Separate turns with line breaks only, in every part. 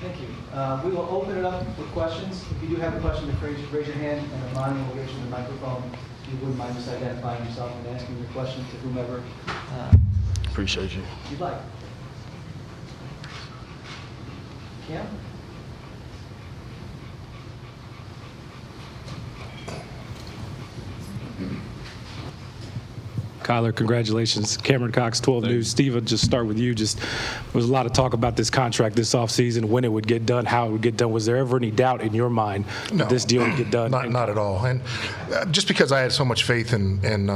Thank you. We will open it up for questions. If you do have a question, raise your hand, and Amani will get you the microphone. If you wouldn't mind just identifying yourself and asking your question to whomever
Appreciate you.
you'd like. Keim?
Kyler, congratulations. Cameron Cox, 12 News. Steve, I'll just start with you. There was a lot of talk about this contract this offseason, when it would get done, how it would get done. Was there ever any doubt in your mind that this deal would get done?
Not at all. And just because I had so much faith in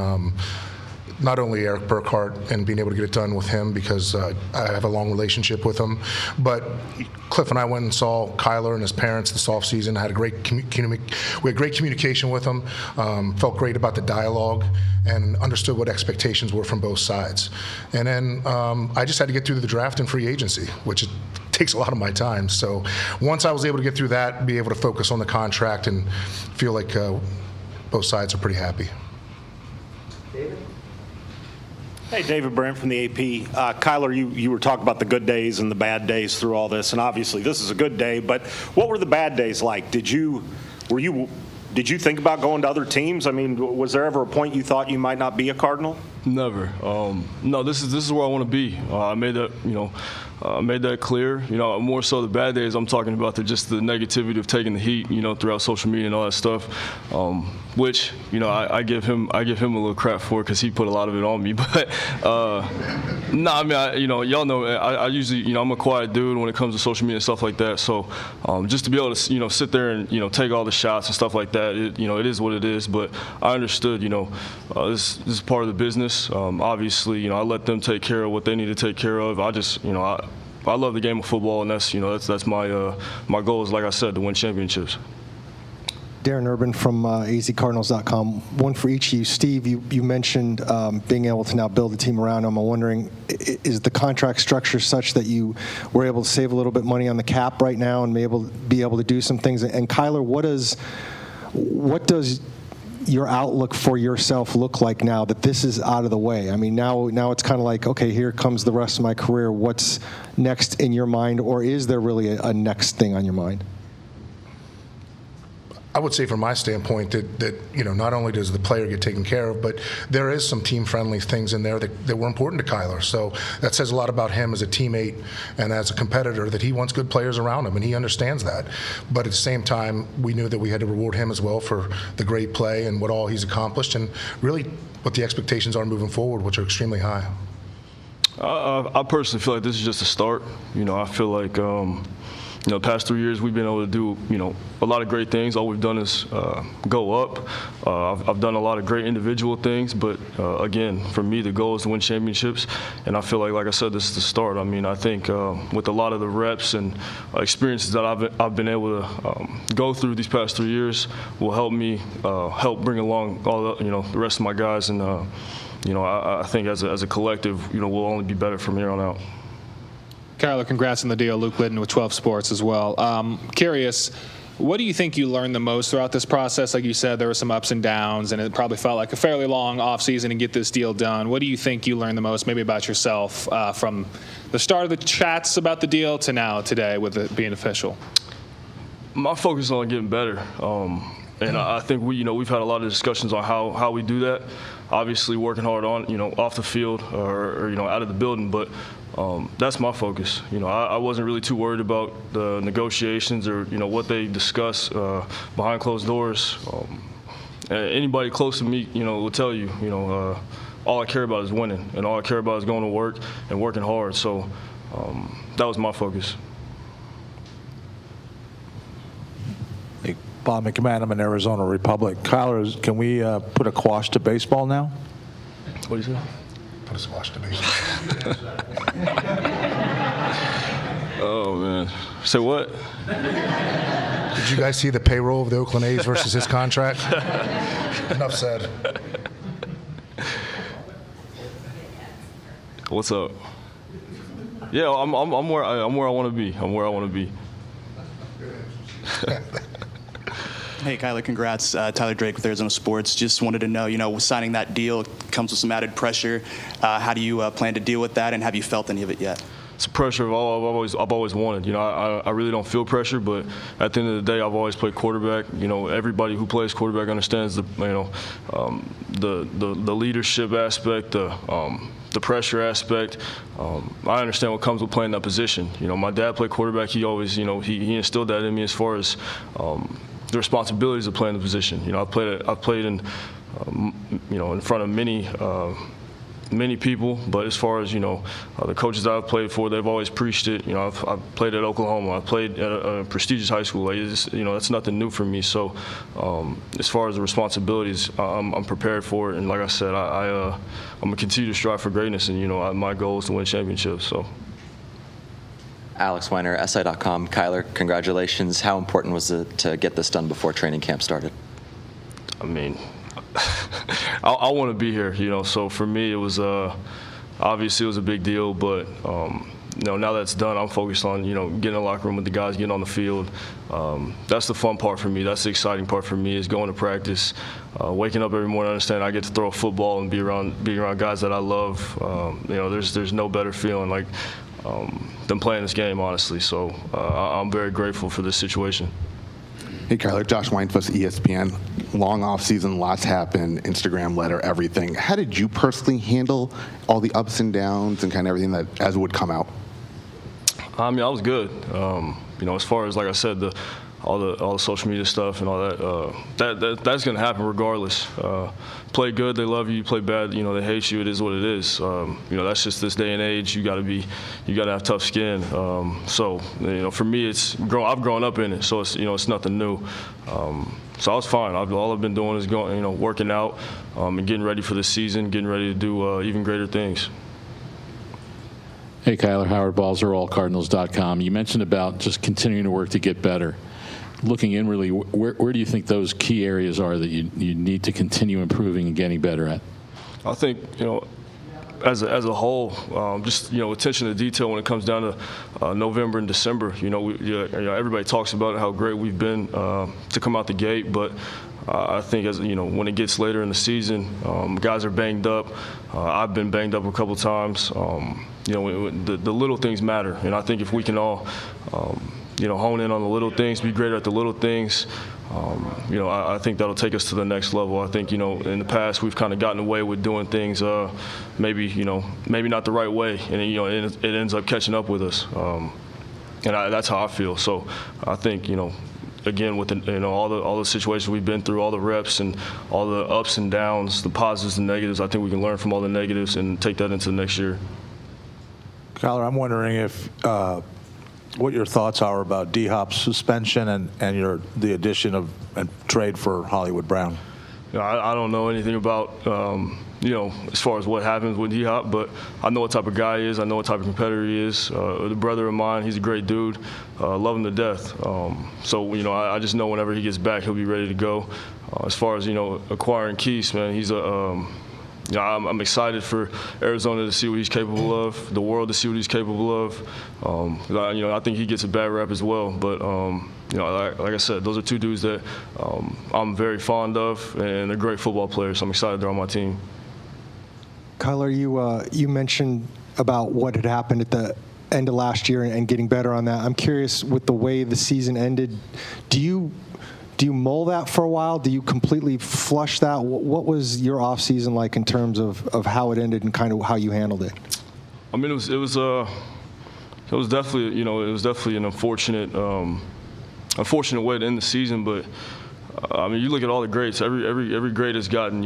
not only Eric Burkhart and being able to get it done with him because I have a long relationship with him, but Cliff and I went and saw Kyler and his parents this offseason. Had a great we had great communication with them. Felt great about the dialogue and understood what expectations were from both sides. And then I just had to get through the draft and free agency, which takes a lot of my time. So once I was able to get through that, be able to focus on the contract and feel like both sides are pretty happy.
David?
Hey, David Brandt from the AP. Kyler, you were talking about the good days and the bad days through all this, and obviously this is a good day, but what were the bad days like? Did you think about going to other teams? I mean, was there ever a point you thought you might not be a Cardinal?
Never. No, this is where I want to be. I made that clear. More so the bad days. I'm talking about just the negativity of taking the heat. Throughout social media and all that stuff, which I give him a little crap for because he put a lot of it on me. But I mean, y'all know I usually I'm a quiet dude when it comes to social media and stuff like that. So just to be able to sit there and take all the shots and stuff like that, it is what it is. But I understood. This is part of the business. Obviously, I let them take care of what they need to take care of. I just, I love the game of football, and that's my goal is, like I said, to win championships.
Darren Urban from azcardinals.com. One for each of you. Steve, you mentioned being able to now build a team around him. I'm wondering, is the contract structure such that you were able to save a little bit money on the cap right now and be able to do some things? And Kyler, what does your outlook for yourself look like now that this is out of the way? I mean, now it's kind of like, okay, here comes the rest of my career. What's next in your mind, or is there really a next thing on your mind?
I would say from my standpoint that not only does the player get taken care of, but there is some team-friendly things in there that were important to Kyler. So that says a lot about him as a teammate and as a competitor, that he wants good players around him, and he understands that. But at the same time, we knew that we had to reward him as well for the great play and what all he's accomplished, and really what the expectations are moving forward, which are extremely high.
I personally feel like this is just a start. I feel like the past 3 years we've been able to do, a lot of great things. All we've done is go up. I've done a lot of great individual things, but again, for me, the goal is to win championships. And I feel like I said, this is the start. I mean, I think with a lot of the reps and experiences that I've been able to go through these past 3 years will help me help bring along all the rest of my guys. And I think as a collective, we'll only be better from here on out.
Kyler, congrats on the deal. Luke Liddon with 12 Sports as well. Curious, what do you think you learned the most throughout this process? Like you said, there were some ups and downs, and it probably felt like a fairly long offseason to get this deal done. What do you think you learned the most, maybe about yourself, from the start of the chats about the deal to now, today, with it being official?
My focus is on getting better. And I think we've had a lot of discussions on how we do that. Obviously, working hard on off the field or out of the building, but that's my focus. I wasn't really too worried about the negotiations or what they discuss behind closed doors. Anybody close to me, will tell you, all I care about is winning, and all I care about is going to work and working hard. So that was my focus.
Bob McMahon, in Arizona Republic. Kyler, can we put a quash to baseball now?
What do you say?
Put a squash to baseball.
Oh, man. Say what?
Did you guys see the payroll of the Oakland A's versus his contract? Enough said.
What's up? Yeah, I'm where I want to be. I'm where I want to be.
Hey, Kyler, congrats. Tyler Drake with Arizona Sports. Just wanted to know, signing that deal comes with some added pressure. How do you plan to deal with that, and have you felt any of it yet?
it's pressure of all I've always wanted. You know, I really don't feel pressure, but at the end of the day, I've always played quarterback. You know, everybody who plays quarterback understands the leadership aspect, the pressure aspect. I understand what comes with playing that position. You know, my dad played quarterback. He always, you know, he instilled that in me as far as the responsibilities of playing the position. You know, I've played in, you know, in front of many people, but as far as, you know, the coaches that I've played for, they've always preached it. You know, I've played at Oklahoma. I've played at a prestigious high school. Like, you know, that's nothing new for me. So as far as the responsibilities, I'm prepared for it. And like I said, I'm going to continue to strive for greatness. And, you know, my goal is to win championships. So.
Alex Weiner, SI.com. Kyler, congratulations. How important was it to get this done before training camp started?
I mean, I want to be here, you know. So for me, it was obviously it was a big deal, but you know, now that's done, I'm focused on, you know, getting in the locker room with the guys, getting on the field. That's the fun part for me. That's the exciting part for me, is going to practice, waking up every morning, understand I get to throw a football and be around guys that I love. You know, there's no better feeling like than playing this game, honestly. So I'm very grateful for this situation.
Hey, Kyler, Josh Weinfuss, ESPN. Long off season, lots happened, Instagram, letter, everything. How did you personally handle all the ups and downs and kind of everything that as it would come out?
I mean, I was good. You know, as far as, like I said, all the social media stuff and all that, that's going to happen regardless. Play good, they love you. Play bad, you know, they hate you. It is what it is. You know, that's just this day and age. You got to have tough skin. So, you know, for me, I've grown up in it, so it's, you know, it's nothing new. So I was fine. All I've been doing is going, you know, working out and getting ready for the season, getting ready to do even greater things.
Hey, Kyler, Howard Balzer, Cardinals.com. You mentioned about just continuing to work to get better. Looking inwardly, where do you think those key areas are that you need to continue improving and getting better at?
I think, you know, as a whole, just, you know, attention to detail when it comes down to November and December. You know, everybody talks about how great we've been to come out the gate, but I think, as you know, when it gets later in the season, guys are banged up. I've been banged up a couple times. You know, the little things matter, and I think if we can all, you know, hone in on the little things, be greater at the little things. You know, I think that'll take us to the next level. I think, you know, in the past we've kind of gotten away with doing things maybe not the right way, and, you know, it ends up catching up with us. And that's how I feel. So I think, you know, again, with you know, all the situations we've been through, all the reps and all the ups and downs, the positives and negatives, I think we can learn from all the negatives and take that into the next year.
Kyler, I'm wondering if what your thoughts are about D-Hop's suspension and the addition of and trade for Hollywood Brown.
You know, I don't know anything about you know, as far as what happens with D-Hop, but I know what type of guy he is. I know what type of competitor he is. The brother of mine, he's a great dude. Love him to death. So, you know, I just know whenever he gets back, he'll be ready to go. As far as, you know, acquiring Keim, man, he's you know, I'm excited for Arizona to see what he's capable of, the world to see what he's capable of. You know, I think he gets a bad rap as well, but you know, like I said, those are two dudes that I'm very fond of, and they're great football players. So I'm excited they're on my team.
Kyler, you mentioned about what had happened at the end of last year and getting better on that. I'm curious, with the way the season ended, do you mull that for a while? Do you completely flush that? What was your off season like in terms of how it ended and kind of how you handled it?
I mean, it was definitely, you know, it was definitely an unfortunate way to end the season, but. I mean, you look at all the greats. Every great has gotten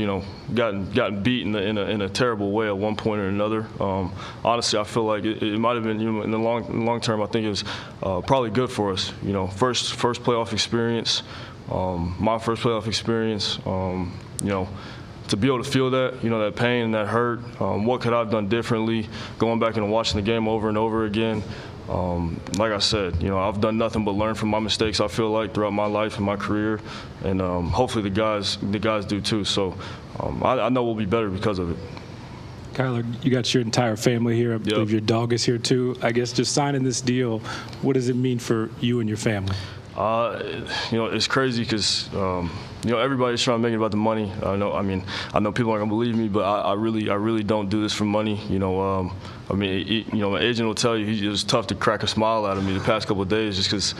beaten in a terrible way at one point or another. Honestly, I feel like it might have been, you know, in the long term. I think it was probably good for us. You know, first playoff experience, my first playoff experience. You know, to be able to feel that, you know, that pain and that hurt. What could I have done differently? Going back and watching the game over and over again. Like I said, you know, I've done nothing but learn from my mistakes, I feel like, throughout my life and my career, and hopefully the guys do too. So I know we'll be better because of it.
Kyler, you got your entire family here. I believe your dog is here too. I guess just signing this deal, what does it mean for you and your family?
You know, it's crazy because everybody's trying to make it about the money. I know people aren't gonna believe me, but I really don't do this for money. My agent will tell you it was tough to crack a smile out of me the past couple of days just because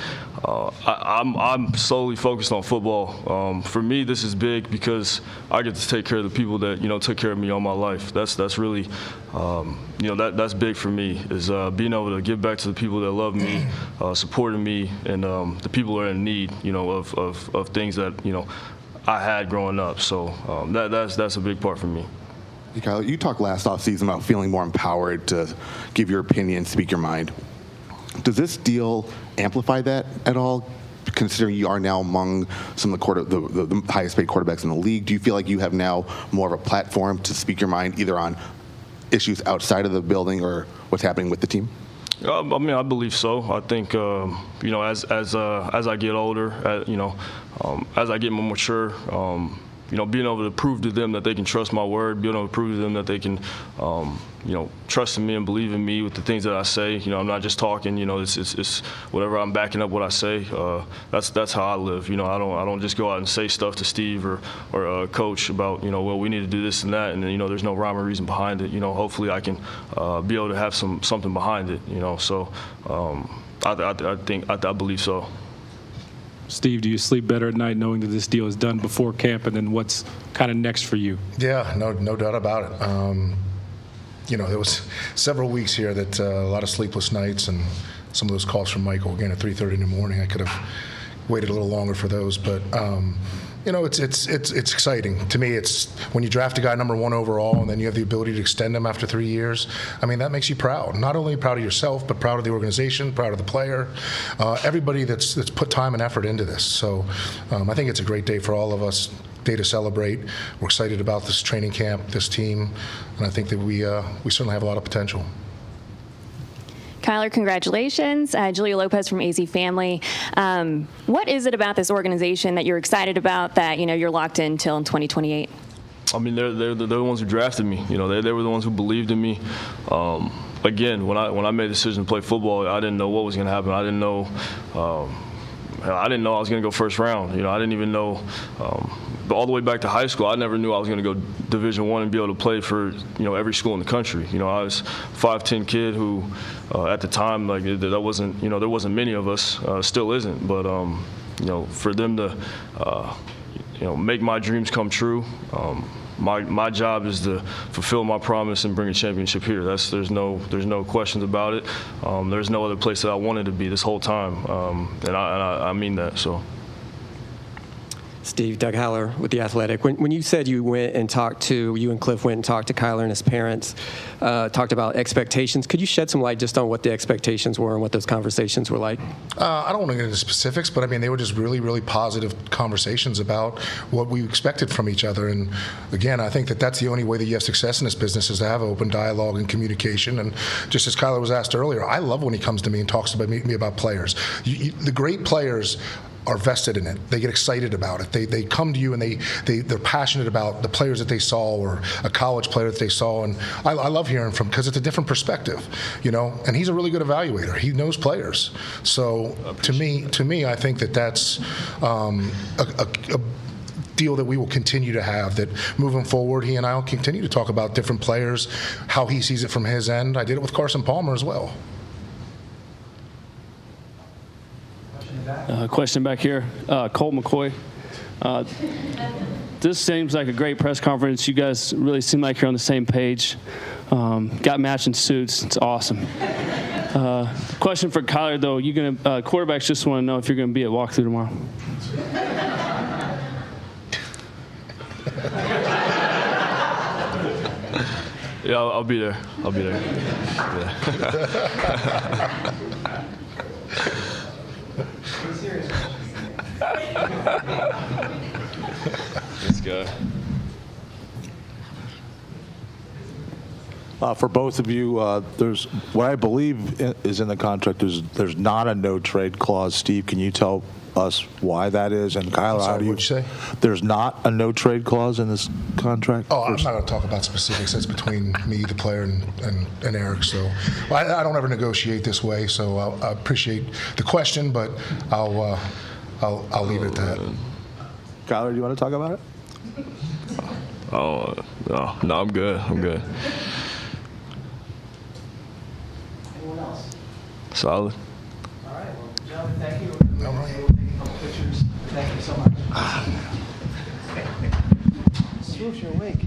I'm solely focused on football. For me, this is big because I get to take care of the people that took care of me all my life. That's really that's big for me is being able to give back to the people that love me, supporting me, and the people who are in need of things that I had growing up. So that's a big part for me.
Kyle, you talked last offseason about feeling more empowered to give your opinion, speak your mind. Does this deal amplify that at all, considering you are now among some of the highest paid quarterbacks in the league? Do you feel like you have now more of a platform to speak your mind either on issues outside of the building or what's happening with the team?
I believe so. I think as I get older, as I get more mature, being able to prove to them that they can trust my word, being able to prove to them that they can, trust in me and believe in me with the things that I say. I'm not just talking. It's whatever I'm backing up what I say. That's how I live. I don't just go out and say stuff to Steve or Coach about well, we need to do this and that, and then there's no rhyme or reason behind it. Hopefully I can be able to have something behind it. So I believe so.
Steve, do you sleep better at night knowing that this deal is done before camp, and then what's kind of next for you?
Yeah, no doubt about it. There was several weeks here that a lot of sleepless nights and some of those calls from Michael again at 3:30 in the morning. I could have waited a little longer for those, but it's exciting to me. It's when you draft a guy number 1 overall and then you have the ability to extend him after 3 years. That makes you proud. Not only proud of yourself, but proud of the organization, proud of the player, everybody that's put time and effort into this. So I think it's a great day for all of us. Day to celebrate. We're excited about this training camp, this team, and I think that we certainly have a lot of potential.
Kyler, congratulations. Julia Lopez from AZ Family. What is it about this organization that you're excited about that you're locked in till in 2028?
They're the ones who drafted me. They were the ones who believed in me. Again, when I made the decision to play football, I didn't know what was going to happen. I didn't know I was going to go first round. I didn't even know. All the way back to high school, I never knew I was going to go Division I and be able to play for every school in the country. I was a 5'10" kid who, at the time, that wasn't there wasn't many of us, still isn't. But for them to make my dreams come true. My job is to fulfill my promise and bring a championship here. There's no questions about it. There's no other place that I wanted to be this whole time, and I mean that. So.
Steve, Doug Haller with The Athletic. When you said you and Cliff went and talked to Kyler and his parents, talked about expectations, could you shed some light just on what the expectations were and what those conversations were like?
I don't want to get into specifics, but they were just really, really positive conversations about what we expected from each other. And again, I think that that's the only way that you have success in this business is to have open dialogue and communication. And just as Kyler was asked earlier, I love when he comes to me and talks about me about players. The great players are vested in it. They get excited about it. They come to you and they're passionate about the players that they saw or a college player that they saw. And I love hearing from because it's a different perspective, and he's a really good evaluator. He knows players. So to me, I think that that's a deal that we will continue to have, that moving forward, he and I will continue to talk about different players, how he sees it from his end. I did it with Carson Palmer as well.
Question back here. Colt McCoy. This seems like a great press conference. You guys really seem like you're on the same page. Got matching suits. It's awesome. Question for Kyler, though. Quarterbacks just want to know if you're going to be at walkthrough tomorrow.
Yeah, I'll be there. This guy.
For both of you, there's what I believe is in the contract. There's not a no trade clause. Steve, can you tell us why that is? And Kyler, how do you
say?
There's not a no trade clause in this contract.
Oh, I'm not going to talk about specifics. That's between me, the player, and Eric. So I don't ever negotiate this way. So I appreciate the question, but I'll leave it at that.
Kyler, do you want to talk about it?
Oh, no, I'm good. I'm good.
Anyone else?
Solid.
All right, well, gentlemen, thank you. All right. We'll take a couple pictures. Thank you so much. Swoosh, you're awake.